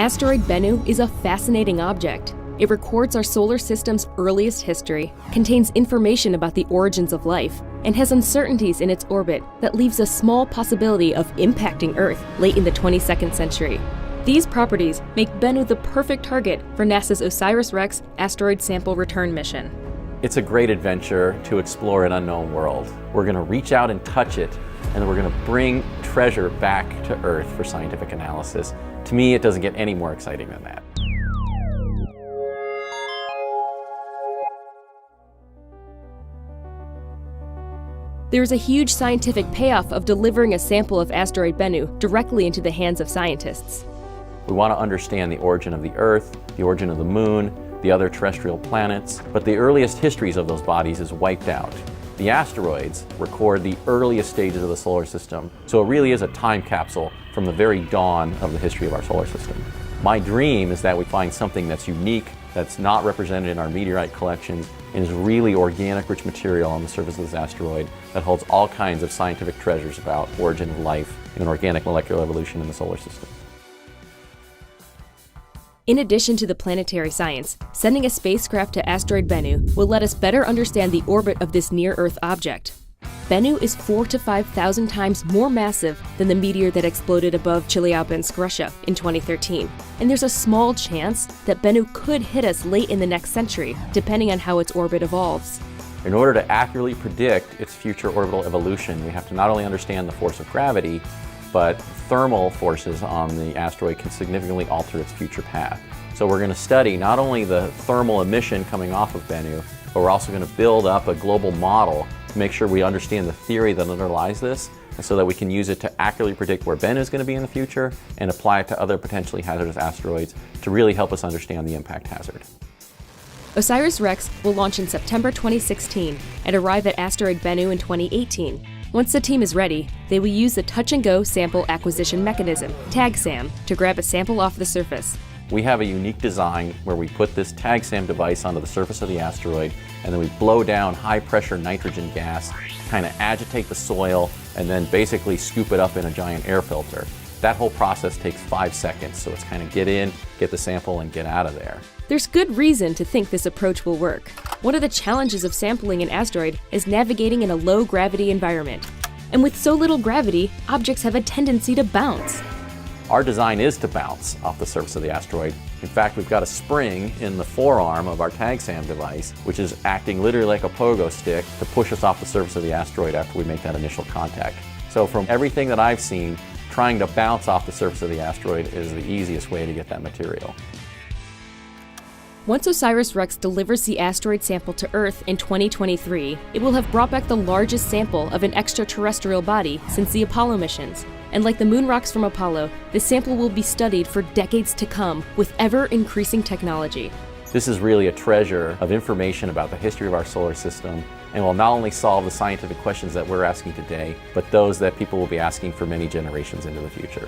Asteroid Bennu is a fascinating object. It records our solar system's earliest history, contains information about the origins of life, and has uncertainties in its orbit that leaves a small possibility of impacting Earth late in the 22nd century. These properties make Bennu the perfect target for NASA's OSIRIS-REx asteroid sample return mission. It's a great adventure to explore an unknown world. We're going to reach out and touch it, and we're going to bring treasure back to Earth for scientific analysis. To me, it doesn't get any more exciting than that. There is a huge scientific payoff of delivering a sample of asteroid Bennu directly into the hands of scientists. We want to understand the origin of the Earth, the origin of the Moon, the other terrestrial planets, but the earliest histories of those bodies is wiped out. The asteroids record the earliest stages of the solar system, so it really is a time capsule from the very dawn of the history of our solar system. My dream is that we find something that's unique, that's not represented in our meteorite collections, and is really organic rich material on the surface of this asteroid that holds all kinds of scientific treasures about origin of life and organic molecular evolution in the solar system. In addition to the planetary science, sending a spacecraft to asteroid Bennu will let us better understand the orbit of this near-Earth object. Bennu is 4,000 to 5,000 times more massive than the meteor that exploded above Chelyabinsk, Russia in 2013, and there's a small chance that Bennu could hit us late in the next century, depending on how its orbit evolves. In order to accurately predict its future orbital evolution, we have to not only understand the force of gravity, but thermal forces on the asteroid can significantly alter its future path. So we're going to study not only the thermal emission coming off of Bennu, but we're also going to build up a global model to make sure we understand the theory that underlies this, and so that we can use it to accurately predict where Bennu is going to be in the future and apply it to other potentially hazardous asteroids to really help us understand the impact hazard. OSIRIS-REx will launch in September 2016 and arrive at asteroid Bennu in 2018. Once the team is ready, they will use the touch-and-go sample acquisition mechanism, TAG-SAM, to grab a sample off the surface. We have a unique design where we put this TAG-SAM device onto the surface of the asteroid, and then we blow down high-pressure nitrogen gas, kind of agitate the soil, and then basically scoop it up in a giant air filter. That whole process takes 5 seconds, so it's kind of get in, get the sample, and get out of there. There's good reason to think this approach will work. One of the challenges of sampling an asteroid is navigating in a low-gravity environment. And with so little gravity, objects have a tendency to bounce. Our design is to bounce off the surface of the asteroid. In fact, we've got a spring in the forearm of our TAG-SAM device, which is acting literally like a pogo stick to push us off the surface of the asteroid after we make that initial contact. So from everything that I've seen, trying to bounce off the surface of the asteroid is the easiest way to get that material. Once OSIRIS-REx delivers the asteroid sample to Earth in 2023, it will have brought back the largest sample of an extraterrestrial body since the Apollo missions. And like the moon rocks from Apollo, this sample will be studied for decades to come with ever-increasing technology. This is really a treasure of information about the history of our solar system, and will not only solve the scientific questions that we're asking today, but those that people will be asking for many generations into the future.